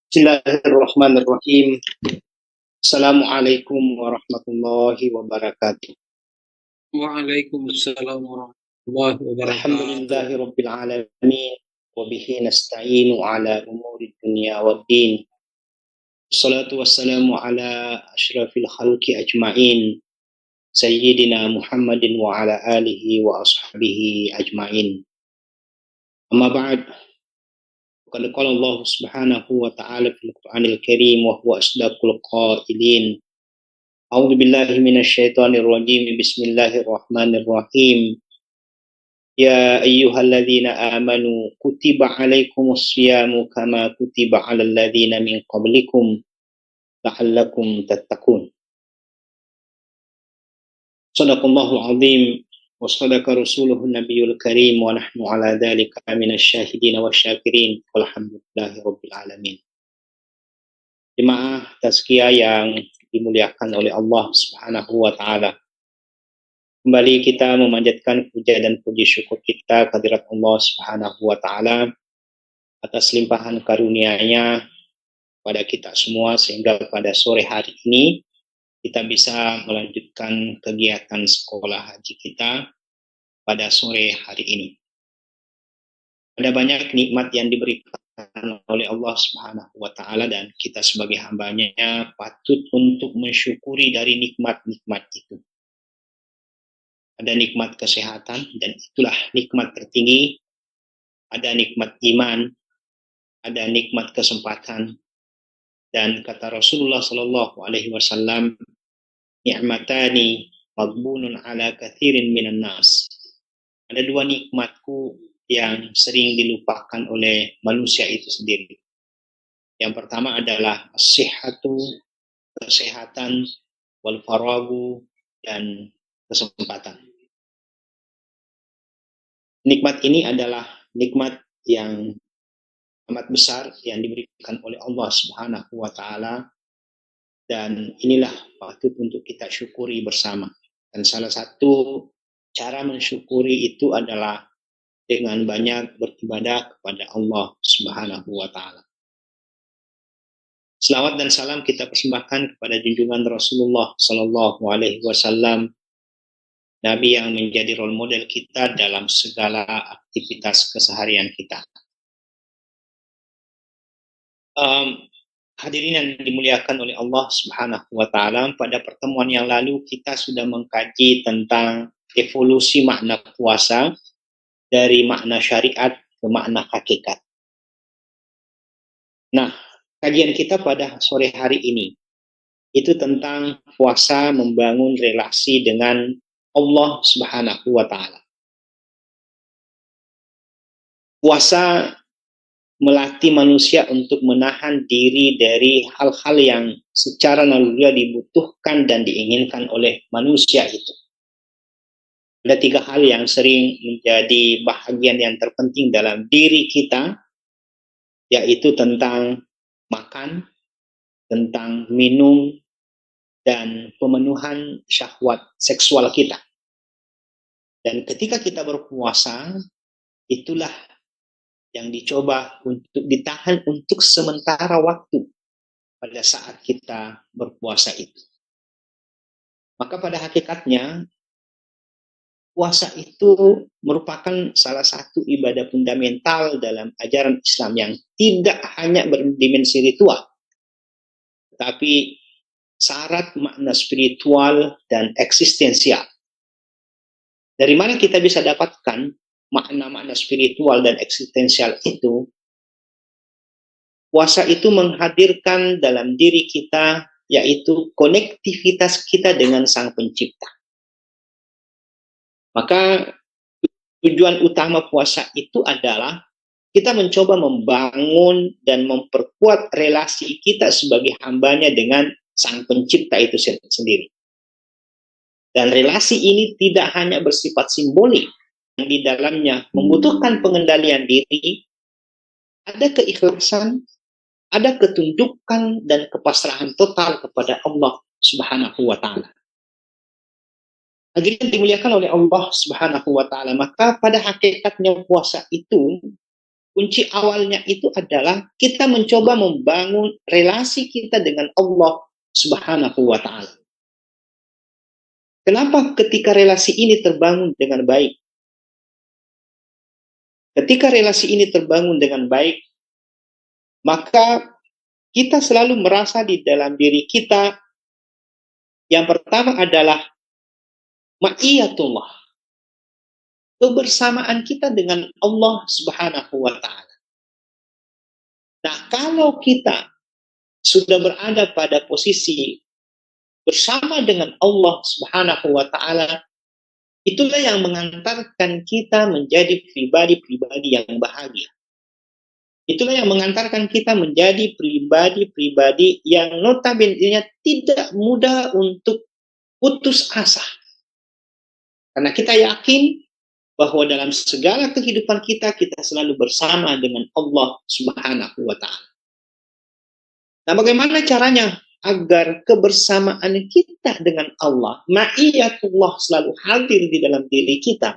Bismillahirrahmanirrahim. Assalamualaikum warahmatullahi wabarakatuh. Waalaikumsalam warahmatullahi wabarakatuh. Alhamdulillahi rabbil alamin. Wabihi nasta'inu ala umuri dunya waddin. Salatu wassalamu ala ashrafil khalqi ajma'in. Sayyidina Muhammadin wa ala alihi wa ashabihi ajma'in. Amma ba'd. Qad qala Allah subhanahu wa ta'ala fil Qur'anil Karim wa huwa asdaqul qailin. A'udzu billahi minasyaitonir rajim. Bismillahirrahmanirrahim. Ya ayyuhalladzina amanu kutiba alaikumus syiyamu kama kutiba alal ladzina min qablikum la'allakum tattaqun. Shadaqallahul azim wa shadaqa rasuluhun nabiyul karim wa nahnu ala dzalika minasyahidin wasyakirin walhamdulillahi rabbil alamin. Jemaah tazkiyah yang dimuliakan oleh Allah Subhanahu wa taala. Kembali kita memanjatkan puja dan puji syukur kita kehadirat Allah Subhanahu wa taala atas limpahan karunia-Nya pada kita semua sehingga pada sore hari ini kita bisa melanjutkan kegiatan sekolah haji kita pada sore hari ini. Ada banyak nikmat yang diberikan oleh Allah Subhanahu wa taala dan kita sebagai hambanya patut untuk mensyukuri dari nikmat-nikmat itu. Ada nikmat kesehatan dan itulah nikmat tertinggi. Ada nikmat iman, ada nikmat kesempatan, dan kata Rasulullah Sallallahu Alaihi Wasallam, ni'matani maghbunun ala kathirin minan nas. Ada dua nikmatku yang sering dilupakan oleh manusia itu sendiri. Yang pertama adalah as-sihhatu, kesehatan, wal faragu, dan kesempatan. Nikmat ini adalah nikmat yang amat besar yang diberikan oleh Allah Subhanahu wa taala dan inilah patut untuk kita syukuri bersama. Dan salah satu cara mensyukuri itu adalah dengan banyak beribadah kepada Allah Subhanahu wa taala. Selawat dan salam kita persembahkan kepada junjungan Rasulullah sallallahu alaihi wasallam, Nabi yang menjadi role model kita dalam segala aktivitas keseharian kita. Hadirin yang dimuliakan oleh Allah Subhanahu wa taala, pada pertemuan yang lalu kita sudah mengkaji tentang evolusi makna puasa dari makna syariat ke makna hakikat. Nah, kajian kita pada sore hari ini itu tentang puasa membangun relasi dengan Allah Subhanahu wa taala. Puasa melatih manusia untuk menahan diri dari hal-hal yang secara naluriah dibutuhkan dan diinginkan oleh manusia itu. Ada tiga hal yang sering menjadi bahagian yang terpenting dalam diri kita, yaitu tentang makan, tentang minum, dan pemenuhan syahwat seksual kita. Dan ketika kita berpuasa, itulah yang dicoba untuk ditahan untuk sementara waktu pada saat kita berpuasa itu. Maka pada hakikatnya, puasa itu merupakan salah satu ibadah fundamental dalam ajaran Islam yang tidak hanya berdimensi ritual, tapi syarat makna spiritual dan eksistensial. Dari mana kita bisa dapatkan makna-makna spiritual dan eksistensial itu? Puasa itu menghadirkan dalam diri kita, yaitu konektivitas kita dengan Sang Pencipta. Maka tujuan utama puasa itu adalah kita mencoba membangun dan memperkuat relasi kita sebagai hambanya dengan Sang Pencipta itu sendiri. Dan relasi ini tidak hanya bersifat simbolik, yang di dalamnya membutuhkan pengendalian diri, ada keikhlasan, ada ketundukan dan kepasrahan total kepada Allah Subhanahu wa taala. Hadirin dimuliakan oleh Allah Subhanahu wa taala, maka pada hakikatnya puasa itu kunci awalnya itu adalah kita mencoba membangun relasi kita dengan Allah Subhanahu wa taala. Kenapa ketika relasi ini terbangun dengan baik? Ketika relasi ini terbangun dengan baik, maka kita selalu merasa di dalam diri kita yang pertama adalah ma'iyatullah, kebersamaan kita dengan Allah Subhanahu wa taala. Nah, kalau kita sudah berada pada posisi bersama dengan Allah Subhanahu wa taala, itulah yang mengantarkan kita menjadi pribadi-pribadi yang bahagia. Itulah yang mengantarkan kita menjadi pribadi-pribadi yang notabene tidak mudah untuk putus asa. Karena kita yakin bahwa dalam segala kehidupan kita, kita selalu bersama dengan Allah Subhanahu wa taala. Nah, bagaimana caranya agar kebersamaan kita dengan Allah, ma'iyatullah, selalu hadir di dalam diri kita?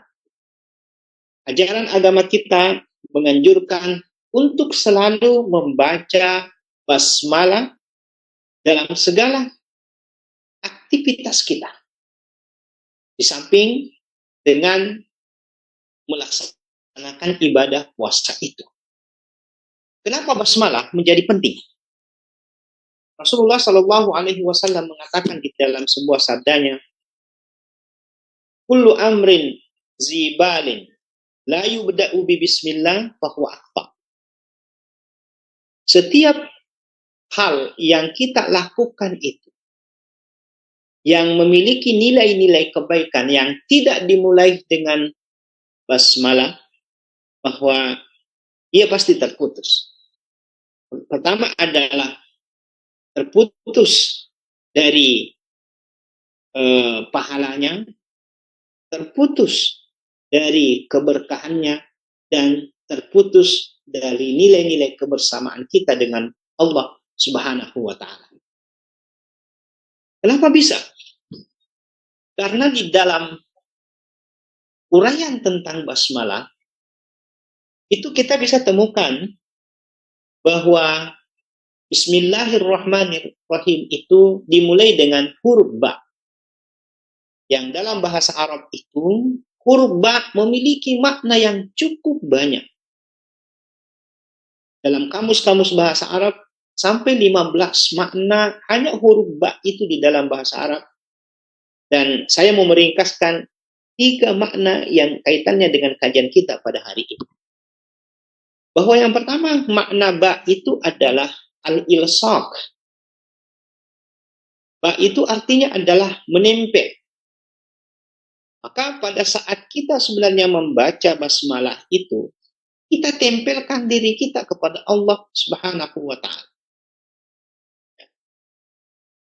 Ajaran agama kita menganjurkan untuk selalu membaca basmalah dalam segala aktivitas kita. Di samping dengan melaksanakan ibadah puasa itu. Kenapa basmalah menjadi penting? Rasulullah Shallallahu Alaihi Wasallam mengatakan di dalam sebuah sabdanya, "Kullu amrin zibalin la yubda'u bi bismillah fahuwa akhta." Setiap hal yang kita lakukan itu yang memiliki nilai-nilai kebaikan yang tidak dimulai dengan basmalah, bahwa ia pasti terputus. Pertama adalah terputus dari pahalanya, terputus dari keberkahannya, dan terputus dari nilai-nilai kebersamaan kita dengan Allah Subhanahu wa taala. Kenapa bisa? Karena di dalam uraian tentang basmalah itu kita bisa temukan bahwa Bismillahirrahmanirrahim itu dimulai dengan huruf ba. Yang dalam bahasa Arab itu huruf ba memiliki makna yang cukup banyak. Dalam kamus-kamus bahasa Arab sampai 15 makna hanya huruf ba itu di dalam bahasa Arab. Dan saya mau meringkaskan 3 makna yang kaitannya dengan kajian kita pada hari ini. Bahwa yang pertama, makna ba itu adalah al-ilsaq. Ba itu artinya adalah menempel. Maka pada saat kita sebenarnya membaca basmalah itu, kita tempelkan diri kita kepada Allah Subhanahu wa taala.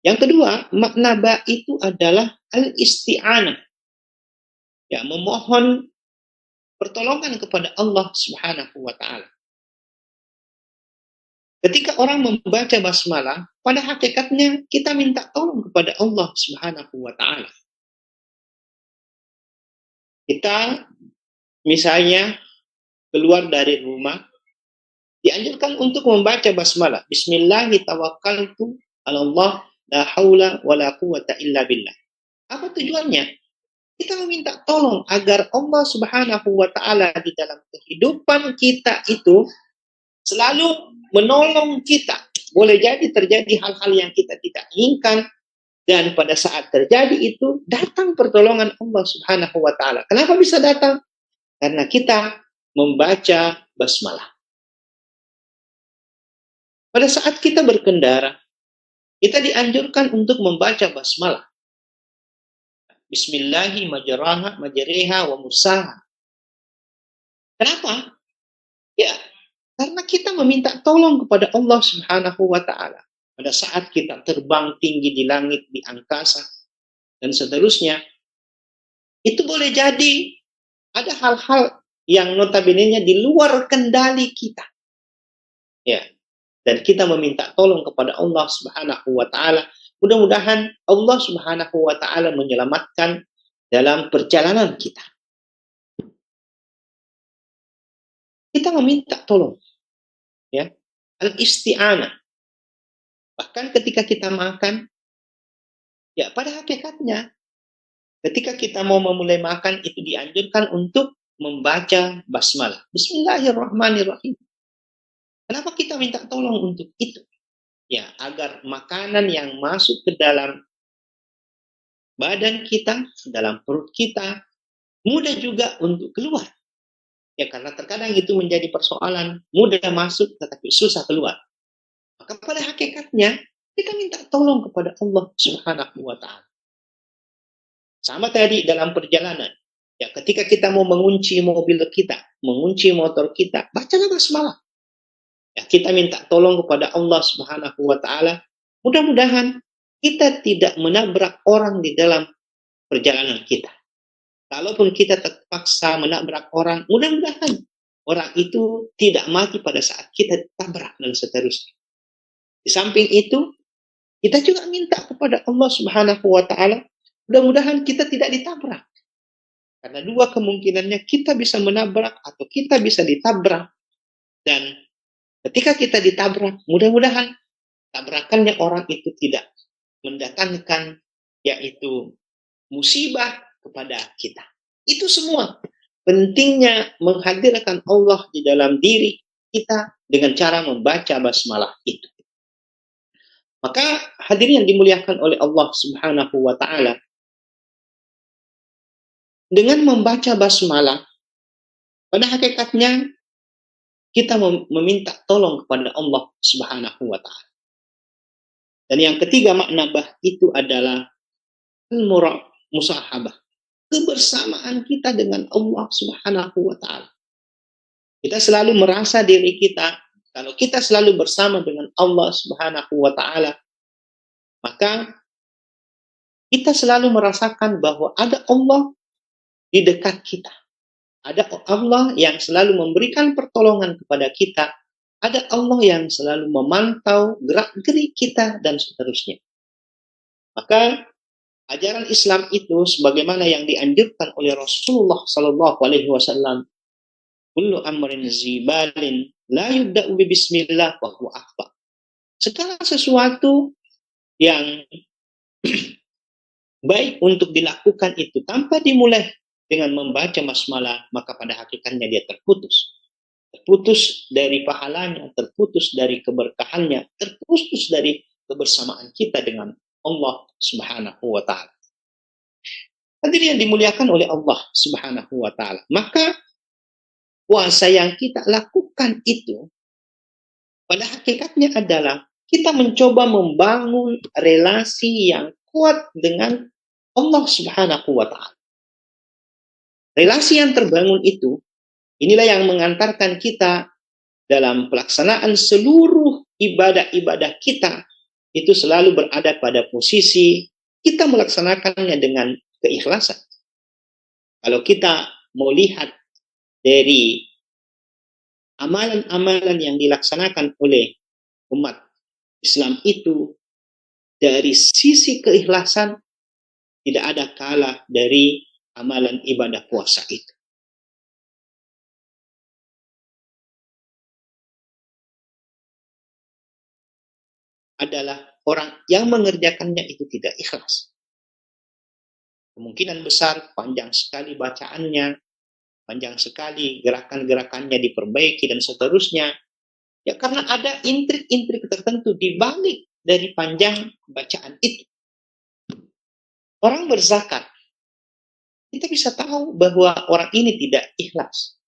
Yang kedua, makna ba itu adalah al-isti'anah. Ya, memohon pertolongan kepada Allah Subhanahu wa taala. Ketika orang membaca basmalah, pada hakikatnya kita minta tolong kepada Allah Subhanahu wa taala. Kita misalnya keluar dari rumah, dianjurkan untuk membaca basmalah. Bismillahirrahmanirrahim. Allah la haula wa la quwata illa billah. Apa tujuannya? Kita meminta tolong agar Allah Subhanahu wa taala di dalam kehidupan kita itu selalu menolong kita. Boleh jadi terjadi hal-hal yang kita tidak inginkan, dan pada saat terjadi itu datang pertolongan Allah Subhanahu wa taala. Kenapa bisa datang? Karena kita membaca basmalah. Pada saat kita berkendara, kita dianjurkan untuk membaca basmalah. Bismillahi majraha majriha wa mursaha. Kenapa? Ya, karena kita meminta tolong kepada Allah Subhanahu wa taala. Pada saat kita terbang tinggi di langit, di angkasa, dan seterusnya, itu boleh jadi ada hal-hal yang notabene-nya di luar kendali kita. Ya, dan kita meminta tolong kepada Allah Subhanahu wa taala. Mudah-mudahan Allah Subhanahu wa taala menyelamatkan dalam perjalanan kita. kita meminta tolong, ya. Al-isti'anah. Bahkan ketika kita makan, ya pada hakikatnya ketika kita mau memulai makan itu dianjurkan untuk membaca basmalah. Bismillahirrahmanirrahim. Kenapa kita minta tolong untuk itu? Ya, agar makanan yang masuk ke dalam badan kita, dalam perut kita, mudah juga untuk keluar. Ya, karena terkadang itu menjadi persoalan, mudah masuk tetapi susah keluar. Maka pada hakikatnya, kita minta tolong kepada Allah Subhanahu wa Ta'ala. Sama tadi dalam perjalanan. Ya, ketika kita mau mengunci mobil kita, mengunci motor kita, bacalah basmalah. Ya, kita minta tolong kepada Allah Subhanahu wa Ta'ala. Mudah-mudahan kita tidak menabrak orang di dalam perjalanan kita. Kalaupun kita terpaksa menabrak orang, mudah-mudahan orang itu tidak mati pada saat kita tabrak dan seterusnya. Di samping itu, kita juga minta kepada Allah Subhanahu wa Ta'ala, mudah-mudahan kita tidak ditabrak. Karena dua kemungkinannya, kita bisa menabrak atau kita bisa ditabrak. Dan ketika kita ditabrak, mudah-mudahan tabrakannya orang itu tidak mendatangkan yaitu musibah kepada kita. Itu semua pentingnya menghadirkan Allah di dalam diri kita dengan cara membaca basmalah itu. Maka hadirin yang dimuliakan oleh Allah Subhanahu wa Ta'ala, dengan membaca basmalah, pada hakikatnya kita meminta tolong kepada Allah Subhanahu wa Ta'ala. Dan yang ketiga makna bah itu adalah musahabah, kebersamaan kita dengan Allah Subhanahu wa Ta'ala. Kita selalu merasa diri kita, kalau kita selalu bersama dengan Allah Subhanahu wa Ta'ala, maka kita selalu merasakan bahwa ada Allah di dekat kita. Ada Allah yang selalu memberikan pertolongan kepada kita. Ada Allah yang selalu memantau gerak-gerik kita dan seterusnya. Maka ajaran Islam itu sebagaimana yang dianjurkan oleh Rasulullah sallallahu alaihi wasallam, kullu amrin zibalin la yubda'u bi bismillah wa huwa akhta. Segala sesuatu yang baik untuk dilakukan itu tanpa dimulai dengan membaca basmalah, maka pada hakikatnya dia terputus. Terputus dari pahalanya, terputus dari keberkahannya, terputus dari kebersamaan kita dengan Allah Subhanahu wa Ta'ala. Hadirin yang dimuliakan oleh Allah Subhanahu wa Ta'ala, maka puasa yang kita lakukan itu pada hakikatnya adalah kita mencoba membangun relasi yang kuat dengan Allah Subhanahu wa Ta'ala. Relasi yang terbangun itu, inilah yang mengantarkan kita dalam pelaksanaan seluruh ibadah-ibadah kita, itu selalu berada pada posisi kita melaksanakannya dengan keikhlasan. Kalau kita mau lihat dari amalan-amalan yang dilaksanakan oleh umat Islam itu, dari sisi keikhlasan tidak ada kalah dari amalan ibadah puasa itu. Adalah orang yang mengerjakannya itu tidak ikhlas. Kemungkinan besar panjang sekali bacaannya, panjang sekali gerakan-gerakannya diperbaiki dan seterusnya. Ya karena ada intrik-intrik tertentu di balik dari panjang bacaan itu. Orang berzakat, kita bisa tahu bahwa orang ini tidak ikhlas.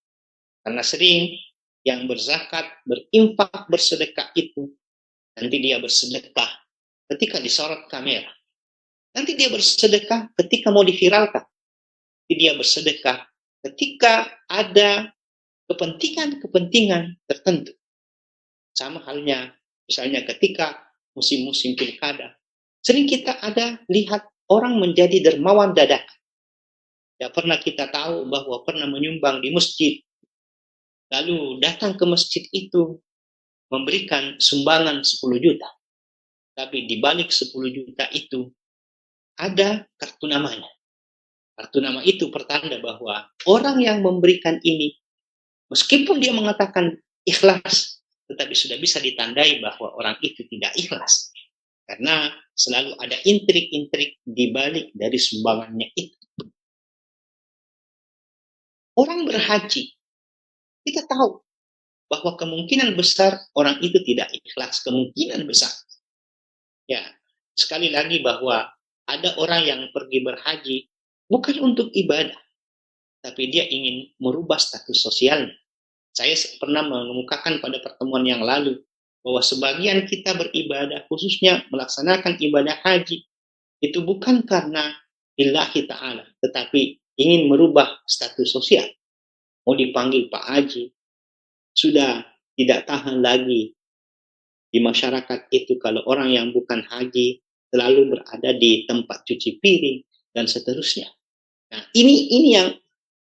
Karena sering yang berzakat, berinfak, bersedekah itu, nanti dia bersedekah ketika disorot kamera. Nanti dia bersedekah ketika mau diviralkan. Nanti dia bersedekah ketika ada kepentingan-kepentingan tertentu. Sama halnya misalnya ketika musim-musim pilkada. Sering kita ada lihat orang menjadi dermawan dadakan. Ya pernah kita tahu bahwa pernah menyumbang di masjid. Lalu datang ke masjid itu memberikan sumbangan 10 juta. Tapi di balik 10 juta itu ada kartu namanya. Kartu nama itu pertanda bahwa orang yang memberikan ini Meskipun dia mengatakan ikhlas, tetapi sudah bisa ditandai bahwa orang itu tidak ikhlas. Karena selalu ada intrik-intrik di balik dari sumbangannya itu. Orang berhaji, kita tahu bahwa kemungkinan besar orang itu tidak ikhlas, kemungkinan besar. Ya, sekali lagi bahwa ada orang yang pergi berhaji bukan untuk ibadah, tapi dia ingin merubah status sosialnya. Saya pernah mengemukakan pada pertemuan yang lalu bahwa sebagian kita beribadah, khususnya melaksanakan ibadah haji, itu bukan karena lillahi ta'ala, tetapi ingin merubah status sosial. Mau dipanggil Pak Haji, sudah tidak tahan lagi di masyarakat itu kalau orang yang bukan haji selalu berada di tempat cuci piring dan seterusnya. Nah, ini yang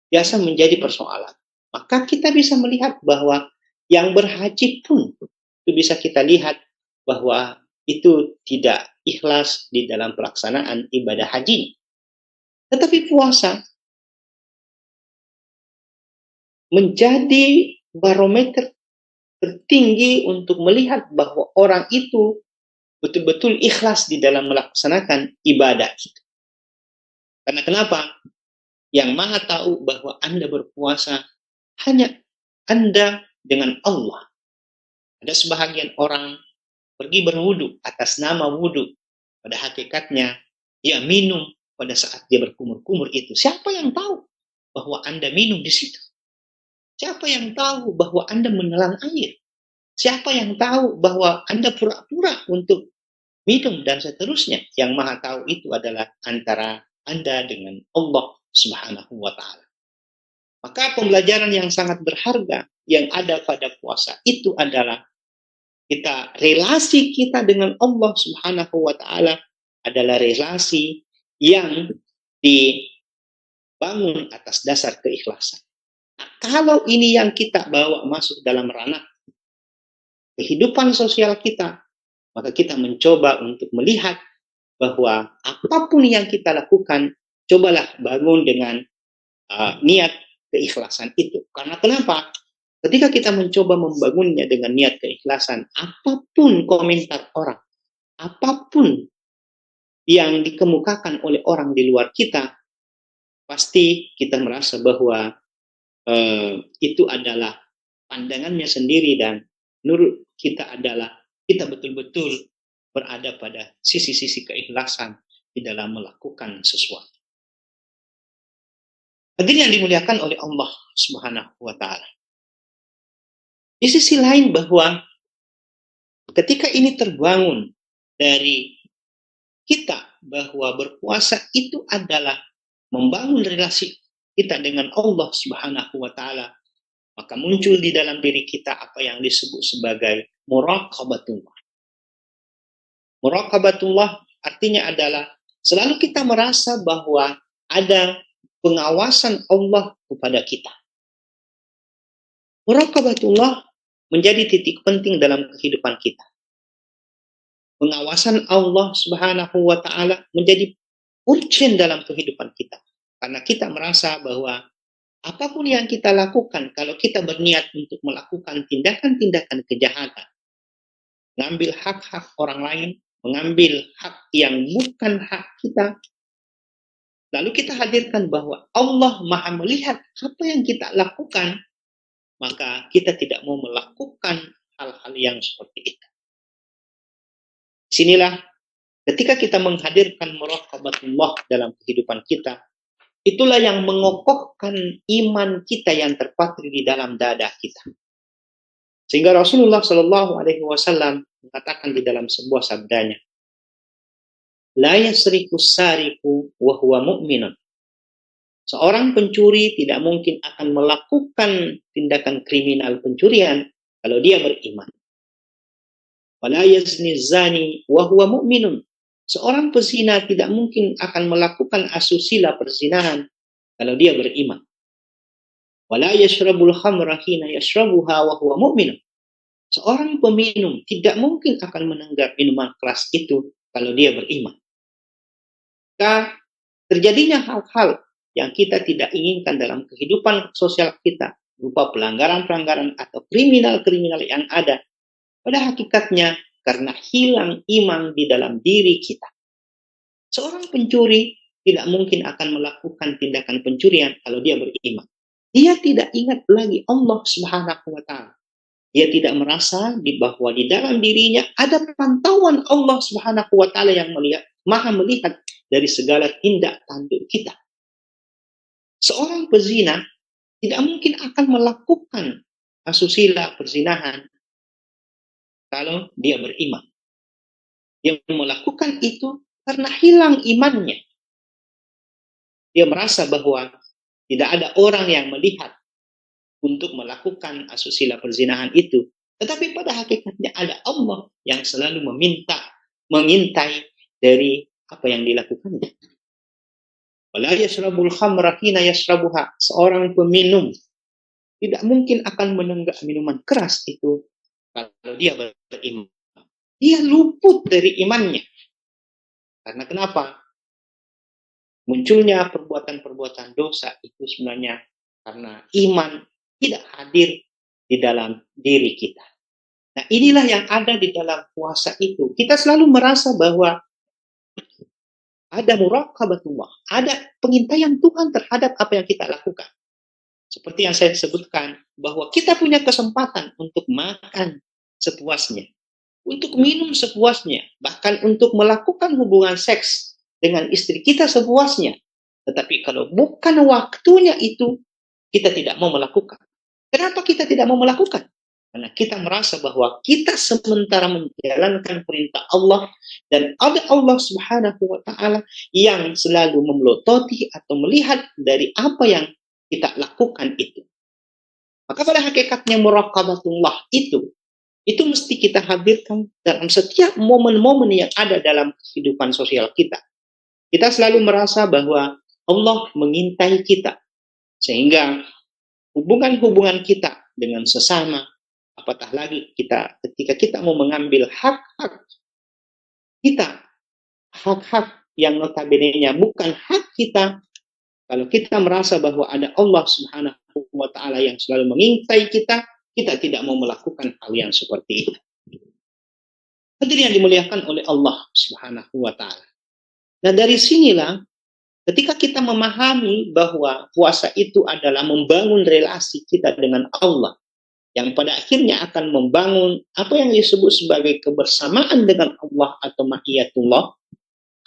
biasa menjadi persoalan. Maka kita bisa melihat bahwa yang berhaji pun itu bisa kita lihat bahwa itu tidak ikhlas di dalam pelaksanaan ibadah haji. Tetapi puasa menjadi barometer tertinggi untuk melihat bahwa orang itu betul-betul ikhlas di dalam melaksanakan ibadah itu. Karena kenapa? Yang Maha tahu bahwa Anda berpuasa hanya Anda dengan Allah. Ada sebahagian orang pergi berwudu atas nama wudu. Pada hakikatnya dia minum pada saat dia berkumur-kumur itu. Siapa yang tahu bahwa Anda minum di situ? Siapa yang tahu bahwa Anda menelan air? Siapa yang tahu bahwa Anda pura-pura untuk minum dan seterusnya? Yang Maha tahu itu adalah antara Anda dengan Allah Subhanahu wa Ta'ala. Maka pembelajaran yang sangat berharga yang ada pada puasa itu adalah relasi kita dengan Allah Subhanahu wa Ta'ala adalah relasi yang dibangun atas dasar keikhlasan. Nah, kalau ini yang kita bawa masuk dalam ranah kehidupan sosial kita, maka kita mencoba untuk melihat bahwa apapun yang kita lakukan, cobalah bangun dengan niat keikhlasan itu. Karena kenapa? Ketika kita mencoba membangunnya dengan niat keikhlasan, apapun komentar orang, apapun yang dikemukakan oleh orang di luar kita, pasti kita merasa bahwa itu adalah pandangannya sendiri dan menurut kita adalah kita betul-betul berada pada sisi-sisi keikhlasan di dalam melakukan sesuatu. Hadirin yang dimuliakan oleh Allah Subhanahu wa Ta'ala. Di sisi lain bahwa ketika ini terbangun dari kita bahwa berpuasa itu adalah membangun relasi kita dengan Allah Subhanahu wa Ta'ala, maka muncul di dalam diri kita apa yang disebut sebagai muraqabatullah. Muraqabatullah artinya adalah selalu kita merasa bahwa ada pengawasan Allah kepada kita. Muraqabatullah menjadi titik penting dalam kehidupan kita. Pengawasan Allah Subhanahu wa Ta'ala menjadi urgent dalam kehidupan kita. Karena kita merasa bahwa apapun yang kita lakukan, kalau kita berniat untuk melakukan tindakan-tindakan kejahatan, mengambil hak-hak orang lain, mengambil hak yang bukan hak kita, lalu kita hadirkan bahwa Allah Maha melihat apa yang kita lakukan, maka kita tidak mau melakukan hal-hal yang seperti itu. Sinilah ketika kita menghadirkan muraqabatullah dalam kehidupan kita, itulah yang mengokohkan iman kita yang terpatri di dalam dada kita. Sehingga Rasulullah Shallallahu Alaihi Wasallam mengatakan di dalam sebuah sabdanya, la yasriku sariku wa huwa mu'minun. Seorang pencuri tidak mungkin akan melakukan tindakan kriminal pencurian kalau dia beriman. Wala yazni zani wa huwa mu'minun. Seorang pezina tidak mungkin akan melakukan asusila perzinahan kalau dia beriman. Wala yashrabul khamra hina yashrabuha wa huwa mu'minun. Seorang peminum tidak mungkin akan menenggak minuman keras itu kalau dia beriman. Maka terjadinya hal-hal yang kita tidak inginkan dalam kehidupan sosial kita, berupa pelanggaran-pelanggaran atau kriminal-kriminal yang ada, pada hakikatnya karena hilang iman di dalam diri kita. Seorang pencuri tidak mungkin akan melakukan tindakan pencurian kalau dia beriman. Dia tidak ingat lagi Allah Subhanahu wa Ta'ala. Dia tidak merasa bahwa di dalam dirinya ada pantauan Allah Subhanahu wa Ta'ala yang melihat, maha melihat dari segala tindak tanduk kita. Seorang pezina tidak mungkin akan melakukan asusila perzinahan kalau dia beriman. Dia melakukan itu karena hilang imannya. Dia merasa bahwa tidak ada orang yang melihat untuk melakukan asusila perzinahan itu. Tetapi pada hakikatnya ada Allah yang selalu mengintai dari apa yang dilakukannya. Wala yashrabul khamra hina yashrabuha. Seorang peminum tidak mungkin akan menenggak minuman keras itu kalau dia beriman. Dia luput dari imannya. Karena kenapa? Munculnya perbuatan-perbuatan dosa itu sebenarnya karena iman tidak hadir di dalam diri kita. Nah, inilah yang ada di dalam puasa itu. Kita selalu merasa bahwa ada muraqabatullah, ada pengintaian Tuhan terhadap apa yang kita lakukan. Seperti yang saya sebutkan, bahwa kita punya kesempatan untuk makan sepuasnya, untuk minum sepuasnya, bahkan untuk melakukan hubungan seks dengan istri kita sepuasnya. Tetapi kalau bukan waktunya itu, kita tidak mau melakukan. Kenapa kita tidak mau melakukan? Karena kita merasa bahwa kita sementara menjalankan perintah Allah dan ada Allah Subhanahu wa Ta'ala yang selalu memelototi atau melihat dari apa yang kita lakukan itu. Maka pada hakikatnya muraqabatullah itu mesti kita hadirkan dalam setiap momen-momen yang ada dalam kehidupan sosial kita. Kita selalu merasa bahwa Allah mengintai kita, sehingga hubungan-hubungan kita dengan sesama, apatah lagi ketika kita mau mengambil hak-hak kita, hak-hak yang notabene-nya bukan hak kita, kalau kita merasa bahwa ada Allah Subhanahu wa Ta'ala yang selalu mengintai kita, kita tidak mau melakukan hal yang seperti itu. Hadirin yang dimuliakan oleh Allah Subhanahu wa Ta'ala. Nah, dari sinilah ketika kita memahami bahwa puasa itu adalah membangun relasi kita dengan Allah, yang pada akhirnya akan membangun apa yang disebut sebagai kebersamaan dengan Allah atau ma'iyatullah,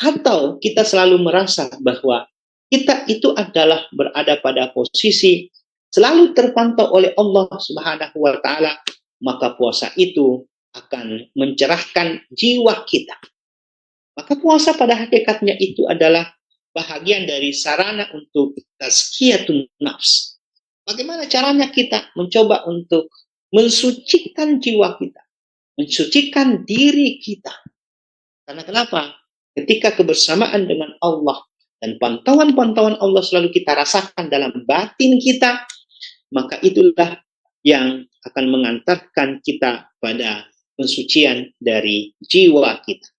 atau kita selalu merasa bahwa kita itu adalah berada pada posisi selalu terpantau oleh Allah Subhanahu wa Ta'ala, maka puasa itu akan mencerahkan jiwa kita. Maka puasa pada hakikatnya itu adalah bahagian dari sarana untuk tazkiyatun nafs. Bagaimana caranya kita mencoba untuk mensucikan jiwa kita, mensucikan diri kita. Karena kenapa? Ketika kebersamaan dengan Allah dan pantauan-pantauan Allah selalu kita rasakan dalam batin kita, maka itulah yang akan mengantarkan kita pada pensucian dari jiwa kita.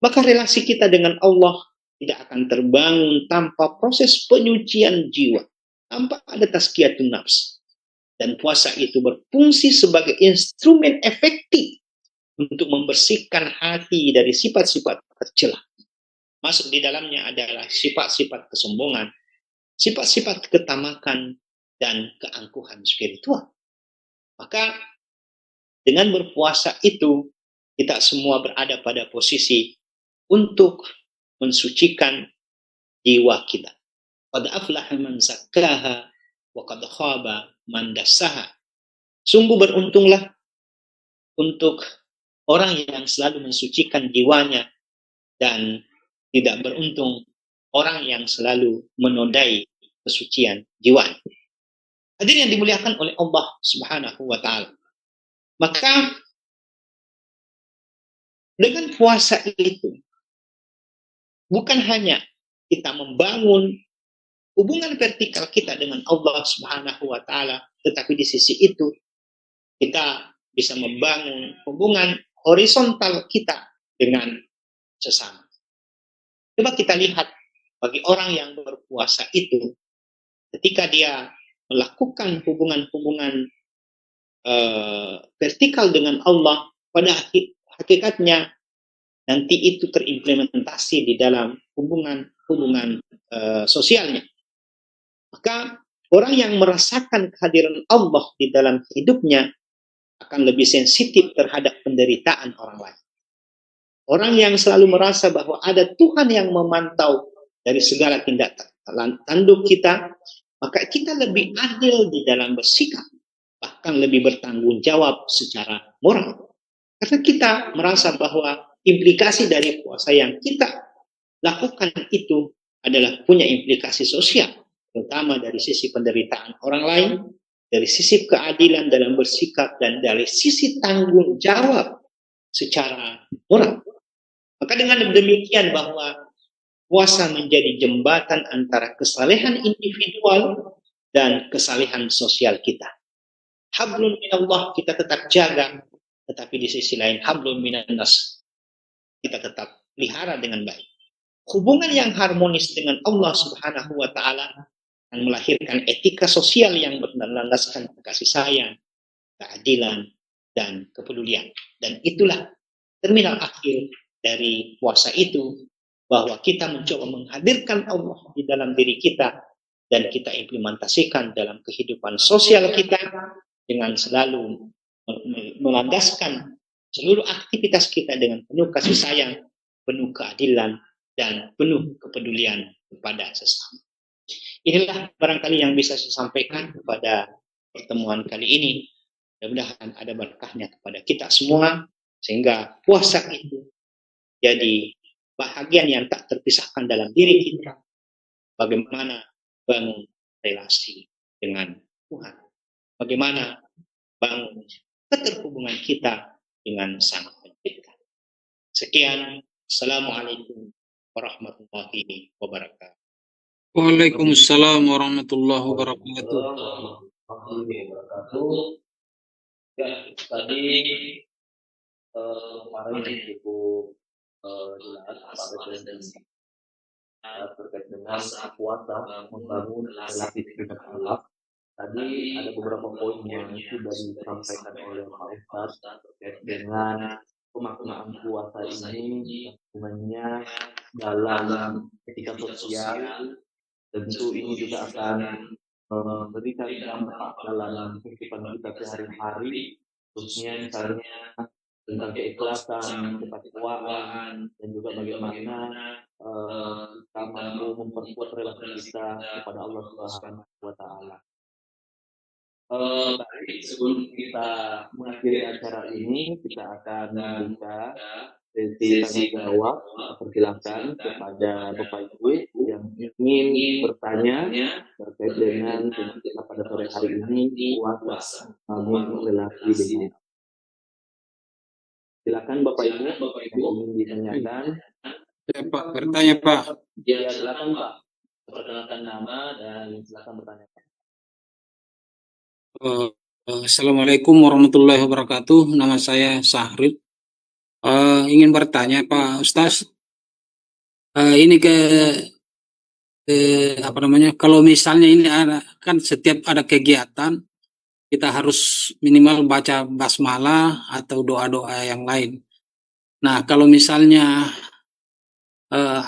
Maka relasi kita dengan Allah tidak akan terbangun tanpa proses penyucian jiwa, tanpa ada tazkiyatun nafs. Dan puasa itu berfungsi sebagai instrumen efektif untuk membersihkan hati dari sifat-sifat tercela. Masuk di dalamnya adalah sifat-sifat kesombongan, sifat-sifat ketamakan, dan keangkuhan spiritual. Maka dengan berpuasa itu, kita semua berada pada posisi untuk mensucikan jiwa kita. Qad aflaha man zakkaha wa qad khaba man dassaha. Sungguh beruntunglah untuk orang yang selalu mensucikan jiwanya, dan tidak beruntung orang yang selalu menodai kesucian jiwanya. Hadirin yang dimuliakan oleh Allah Subhanahu wa Ta'ala. Maka dengan puasa itu bukan hanya kita membangun hubungan vertikal kita dengan Allah Subhanahu wa Ta'ala, tetapi di sisi itu kita bisa membangun hubungan horizontal kita dengan sesama. Coba kita lihat bagi orang yang berpuasa itu, ketika dia melakukan hubungan-hubungan vertikal dengan Allah, pada hakikatnya nanti itu terimplementasi di dalam hubungan sosialnya. Maka orang yang merasakan kehadiran Allah di dalam hidupnya akan lebih sensitif terhadap penderitaan orang lain. Orang yang selalu merasa bahwa ada Tuhan yang memantau dari segala tindak tanduk kita, maka kita lebih adil di dalam bersikap, bahkan lebih bertanggung jawab secara moral. Karena kita merasa bahwa implikasi dari puasa yang kita lakukan itu adalah punya implikasi sosial, terutama dari sisi penderitaan orang lain, dari sisi keadilan dalam bersikap, dan dari sisi tanggung jawab secara moral. Maka dengan demikian bahwa puasa menjadi jembatan antara kesalehan individual dan kesalehan sosial kita. Hablum minallah kita tetap jaga, tetapi di sisi lain hablum minannas kita tetap pelihara dengan baik. Hubungan yang harmonis dengan Allah Subhanahu wa taala akan melahirkan etika sosial yang berlandaskan kasih sayang, keadilan, dan kepedulian. Dan itulah terminal akhir dari puasa itu, bahwa kita mencoba menghadirkan Allah di dalam diri kita dan kita implementasikan dalam kehidupan sosial kita dengan selalu melandaskan seluruh aktivitas kita dengan penuh kasih sayang, penuh keadilan, dan penuh kepedulian kepada sesama. Inilah barangkali yang bisa saya sampaikan pada pertemuan kali ini. Mudah-mudahan ada berkahnya kepada kita semua, sehingga puasa itu jadi bahagian yang tak terpisahkan dalam diri kita. Bagaimana bangun relasi dengan Tuhan, bagaimana bangun keterhubungan kita dengan Sang Pencipta. Sekian, Assalamualaikum warahmatullahi wabarakatuh. Waalaikumsalam warahmatullahi wabarakatuh. Ya, tadi kemarin cukup jelas Pak Presiden terkait dengan puasa membangun relasi dengan Allah. Tadi ada beberapa poin yang sudah disampaikan oleh Pak Ustadz terkait dengan pemaknaan puasa ini, hubungannya dalam etika sosial. Tentu ini juga akan memberikan dampak dalam kehidupan kita sehari-hari, khususnya misalnya tentang keikhlasan, ketakwaan, dan juga bagaimana kita mampu memperkuat relasi kita kepada Allah Subhanahu wa Ta'ala. Baik, sebelum kita mengakhiri acara ini, kita akan membuka sesi tanya jawab. Persilakan kepada Bapak Ibu yang ingin bertanya terkait dengan tema pada sore hari ini, puasa membangun relasi dengan. Silakan Bapak Ibu yang ingin ditanyakan. Ya Pak, bertanya Pak. Ya, silakan Pak. Perkenalkan nama dan silakan bertanya. Assalamualaikum warahmatullahi wabarakatuh. Nama saya Sahril. Ingin bertanya Pak Ustaz. Ini kalau misalnya ini ada, kan setiap ada kegiatan kita harus minimal baca basmalah atau doa-doa yang lain. Nah, kalau misalnya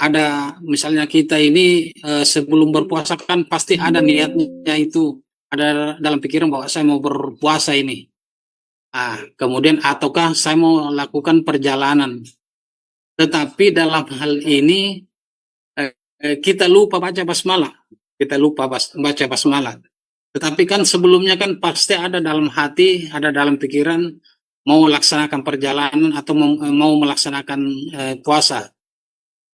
ada misalnya kita ini sebelum berpuasa kan pasti ada niatnya, itu ada dalam pikiran bahwa saya mau berpuasa ini. Kemudian ataukah saya mau lakukan perjalanan. Tetapi dalam hal ini kita lupa baca basmalah. Kita lupa baca basmalah. Tetapi kan sebelumnya kan pasti ada dalam hati, ada dalam pikiran mau melaksanakan perjalanan atau mau melaksanakan puasa.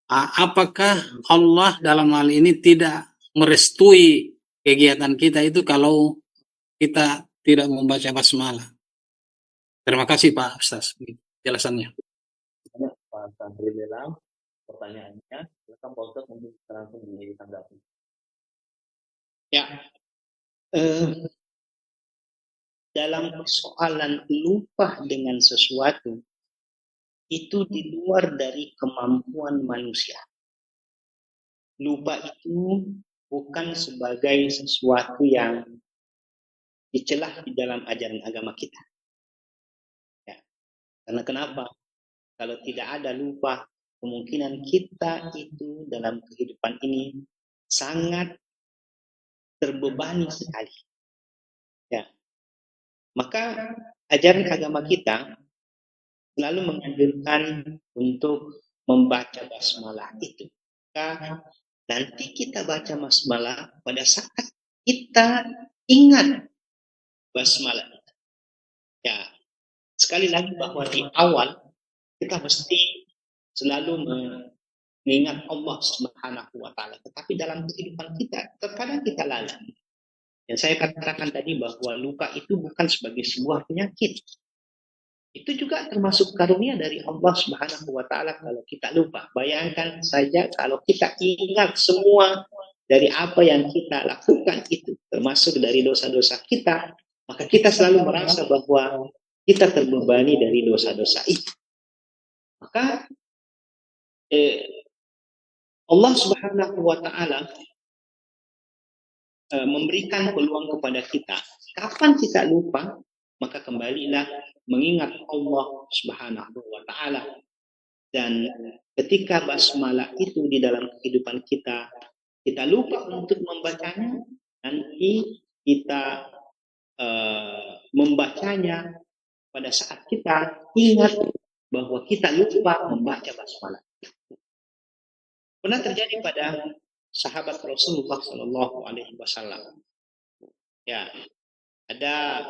Apakah Allah dalam hal ini tidak merestui kegiatan kita itu kalau kita tidak membaca basmalah? Terima kasih Pak Ustaz jelasannya. Pak Sandri Lelang, pertanyaannya, silakan Pak Ustaz untuk langsung ditanggapi. Ya, dalam persoalan lupa dengan sesuatu, itu di luar dari kemampuan manusia. Lupa itu bukan sebagai sesuatu yang dicelah di dalam ajaran agama kita. Ya. Karena kenapa? Kalau tidak ada lupa, kemungkinan kita itu dalam kehidupan ini sangat terbebani sekali. Ya. Maka ajaran agama kita selalu menganjurkan untuk membaca basmalah itu. Maka nanti kita baca basmalah pada saat kita ingat basmalah. Ya, sekali lagi bahwa di awal kita mesti selalu mengingat Allah Subhanahu wa taala. Tetapi dalam kehidupan kita terkadang kita lalai. Yang saya katakan tadi bahwa luka itu bukan sebagai sebuah penyakit. Itu juga termasuk karunia dari Allah Subhanahu wa taala kalau kita lupa. Bayangkan saja kalau kita ingat semua dari apa yang kita lakukan itu, termasuk dari dosa-dosa kita, maka kita selalu merasa bahwa kita terbebani dari dosa-dosa itu. Maka Allah Subhanahu wa taala memberikan peluang kepada kita. Kapan kita lupa, maka kembalilah mengingat Allah Subhanahu wa taala. Dan ketika basmalah itu di dalam kehidupan kita, kita lupa untuk membacanya, nanti kita membacanya pada saat kita ingat bahwa kita lupa membaca basmalah. Pernah terjadi pada sahabat Rasulullah Shallallahu Alaihi Wasallam. Ya, ada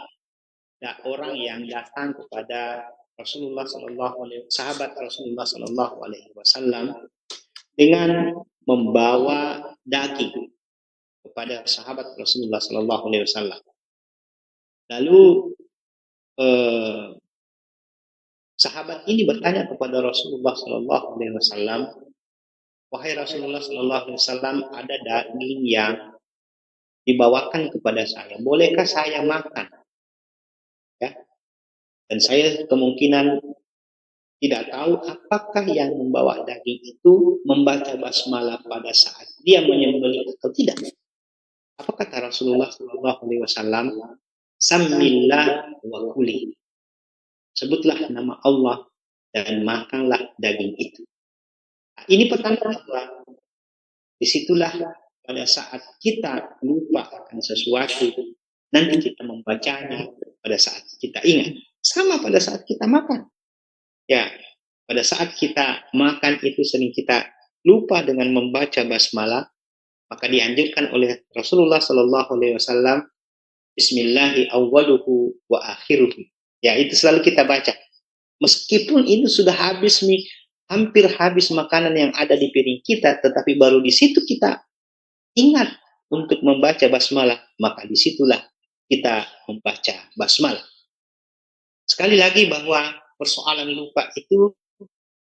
orang yang datang kepada Rasulullah sahabat Rasulullah Shallallahu Alaihi Wasallam dengan membawa daging kepada sahabat Rasulullah Shallallahu Alaihi Wasallam. Lalu sahabat ini bertanya kepada Rasulullah Shallallahu Alaihi Wasallam, wahai Rasulullah Shallallahu Alaihi Wasallam, ada daging yang dibawakan kepada saya, bolehkah saya makan? Ya. Dan saya kemungkinan tidak tahu apakah yang membawa daging itu membaca basmalah pada saat dia menyembelih atau tidak. Apa kata Rasulullah Shallallahu Alaihi Wasallam? Samillah wa kuli. Sebutlah nama Allah dan makanlah daging itu. Nah, ini pertanda bahwa disitulah pada saat kita lupa akan sesuatu, nanti kita membacanya pada saat kita ingat. Sama pada saat kita makan. Ya, pada saat kita makan itu sering kita lupa dengan membaca basmalah, maka dianjurkan oleh Rasulullah Shallallahu Alaihi Wasallam, Bismillahi awwaluhu wa akhiruhu. Ya, itu selalu kita baca. Meskipun itu sudah habis nih, hampir habis makanan yang ada di piring kita, tetapi baru di situ kita ingat untuk membaca basmalah, maka disitulah kita membaca basmalah. Sekali lagi bahwa persoalan lupa itu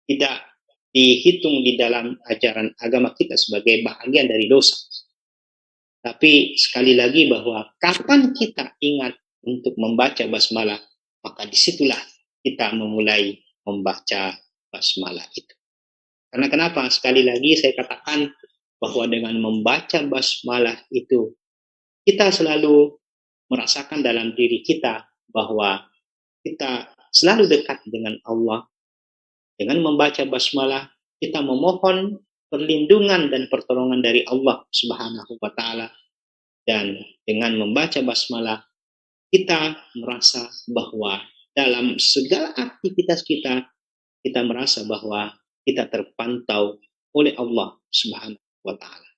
tidak dihitung di dalam ajaran agama kita sebagai bahagian dari dosa. Tapi sekali lagi bahwa kapan kita ingat untuk membaca basmalah, maka disitulah kita memulai membaca basmalah itu. Karena kenapa? Sekali lagi saya katakan bahwa dengan membaca basmalah itu, kita selalu merasakan dalam diri kita bahwa kita selalu dekat dengan Allah. Dengan membaca basmalah, kita memohon perlindungan dan pertolongan dari Allah Subhanahu wa taala. Dan dengan membaca basmalah, kita merasa bahwa dalam segala aktivitas kita merasa bahwa kita terpantau oleh Allah Subhanahu wa taala.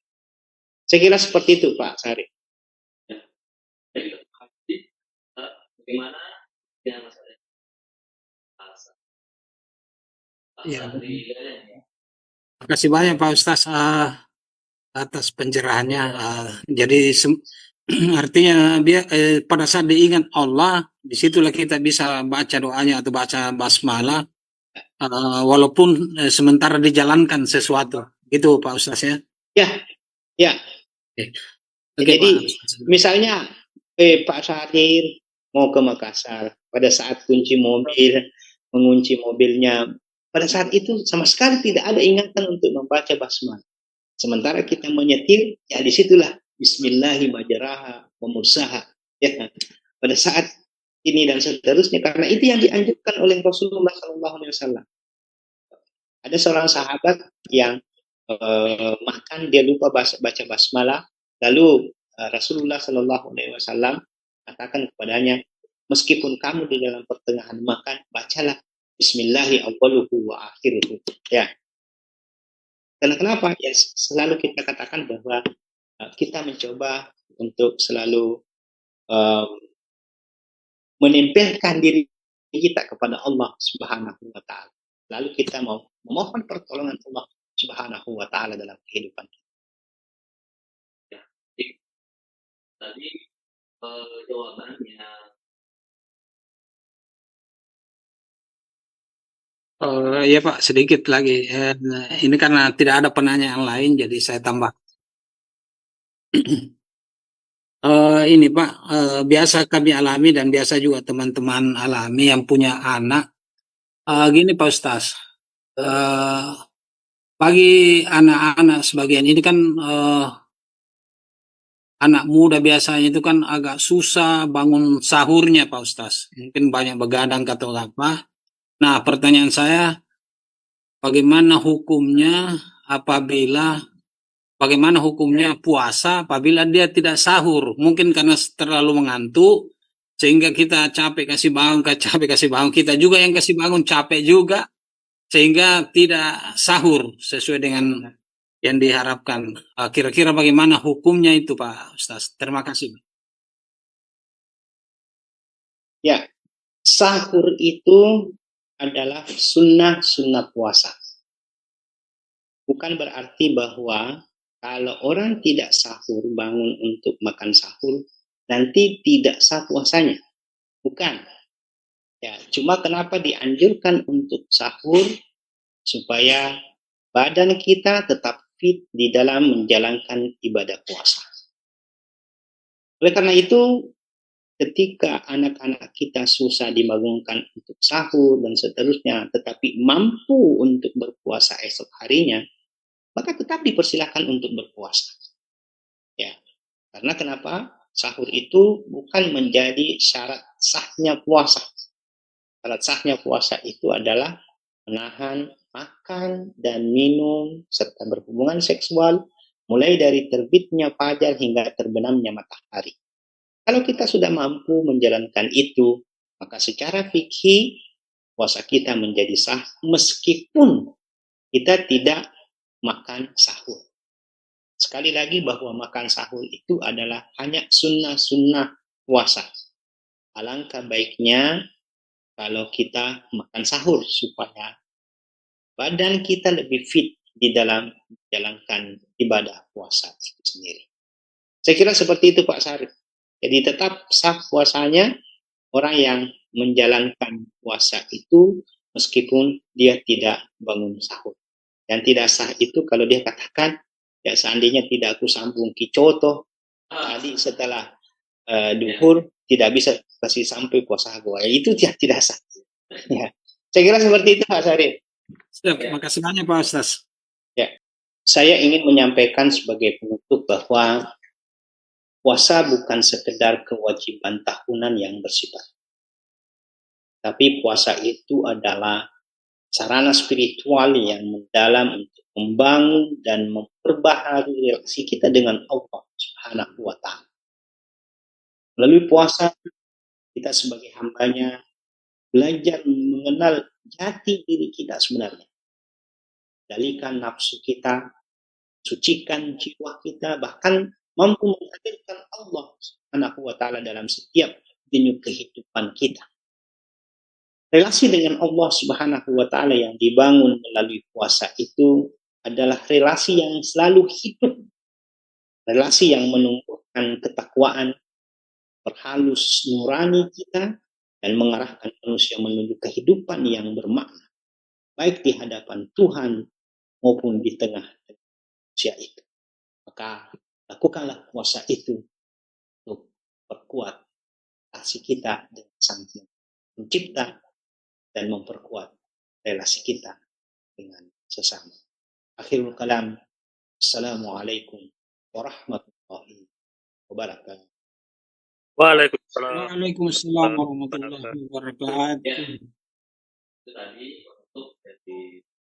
Saya kira seperti itu, Pak Sari. Bagaimana dengan masalah Ya. Terima kasih banyak Pak Ustaz atas pencerahannya. Jadi artinya pada saat diingat Allah, disitulah kita bisa baca doanya atau baca basmalah, walaupun sementara dijalankan sesuatu. Gitu Pak Ustaz ya? Ya. Oke, Jadi Pak. misalnya Pak Sadir mau ke Makassar, pada saat mengunci mobilnya, pada saat itu sama sekali tidak ada ingatan untuk membaca basmalah. Sementara kita menyetir, ya disitulah Bismillahi majaraha wa mursaha. Ya. pada saat ini dan seterusnya, karena itu yang dianjurkan oleh Rasulullah SAW. Ada seorang sahabat yang makan dia lupa baca basmalah, lalu Rasulullah SAW katakan kepadanya, meskipun kamu di dalam pertengahan makan, bacalah Bismillahi awwaluhu wa akhiruhu. Ya. Karena kenapa? Ya, selalu kita katakan bahwa kita mencoba untuk selalu menempelkan diri kita kepada Allah Subhanahu wa taala. Lalu kita mau memohon pertolongan Allah Subhanahu wa taala dalam kehidupan kita. Tadi jawabannya Ya Pak, sedikit lagi. Ini karena tidak ada penanyaan lain, jadi saya tambah. Ini Pak, biasa kami alami dan biasa juga teman-teman alami yang punya anak. Gini Pak Ustaz, bagi anak-anak sebagian ini kan anak muda biasanya itu kan agak susah bangun sahurnya Pak Ustaz. Mungkin banyak begadang atau apa. Nah, pertanyaan saya, bagaimana hukumnya apabila bagaimana hukumnya puasa apabila dia tidak sahur? Mungkin karena terlalu mengantuk sehingga kita capek kasih bangun, capek kasih bangun, kita juga yang kasih bangun capek juga sehingga tidak sahur sesuai dengan yang diharapkan. Kira-kira bagaimana hukumnya itu Pak Ustaz? Terima kasih. Ya, sahur itu adalah sunnah puasa. Bukan berarti bahwa kalau orang tidak sahur, bangun untuk makan sahur, nanti tidak sah puasanya. Bukan. Ya, cuma kenapa dianjurkan untuk sahur? Supaya badan kita tetap fit di dalam menjalankan ibadah puasa. Oleh karena itu, ketika anak-anak kita susah dibangunkan untuk sahur dan seterusnya, tetapi mampu untuk berpuasa esok harinya, maka tetap dipersilakan untuk berpuasa. Ya, karena kenapa? Sahur itu bukan menjadi syarat sahnya puasa. Syarat sahnya puasa itu adalah menahan makan dan minum serta berhubungan seksual mulai dari terbitnya fajar hingga terbenamnya matahari. Kalau kita sudah mampu menjalankan itu, maka secara fikih puasa kita menjadi sah meskipun kita tidak makan sahur. Sekali lagi bahwa makan sahur itu adalah hanya sunnah-sunnah puasa. Alangkah baiknya kalau kita makan sahur supaya badan kita lebih fit di dalam menjalankan ibadah puasa itu sendiri. Saya kira seperti itu Pak Sarif. Jadi tetap sah puasanya orang yang menjalankan puasa itu meskipun dia tidak bangun sahur. Dan tidak sah itu kalau dia katakan, ya seandainya tidak aku sambung kicoto, tadi setelah duhur tidak bisa kasih sampai puasa aku. Ya, itu tidak sah. Ya. Saya kira seperti itu Pak Sarif. Siap, makasih banyak Pak Ustaz. Ya, saya ingin menyampaikan sebagai penutup bahwa puasa bukan sekedar kewajiban tahunan yang bersifat, tapi puasa itu adalah sarana spiritual yang mendalam untuk membangun dan memperbaharui relasi kita dengan Allah Subhanahu wa Ta'ala. Melalui puasa, kita sebagai hambanya belajar mengenal jati diri kita sebenarnya. Dalikan nafsu kita, sucikan jiwa kita, bahkan mampu menghadirkan Allah Subhanahu wa Ta'ala dalam setiap denyut kehidupan kita. Relasi dengan Allah Subhanahu wa Ta'ala yang dibangun melalui puasa itu adalah relasi yang selalu hidup, relasi yang menumbuhkan ketakwaan, perhalus nurani kita, dan mengarahkan manusia menuju kehidupan yang bermakna, baik di hadapan Tuhan maupun di tengah manusia itu. Maka lakukanlah puasa itu untuk perkuat relasi kita dengan Sang Pencipta dan memperkuat relasi kita dengan sesama. Akhirul kalam. Assalamualaikum warahmatullahi wabarakatuh. Waalaikumsalam. Waalaikumsalam warahmatullahi wabarakatuh. Itu tadi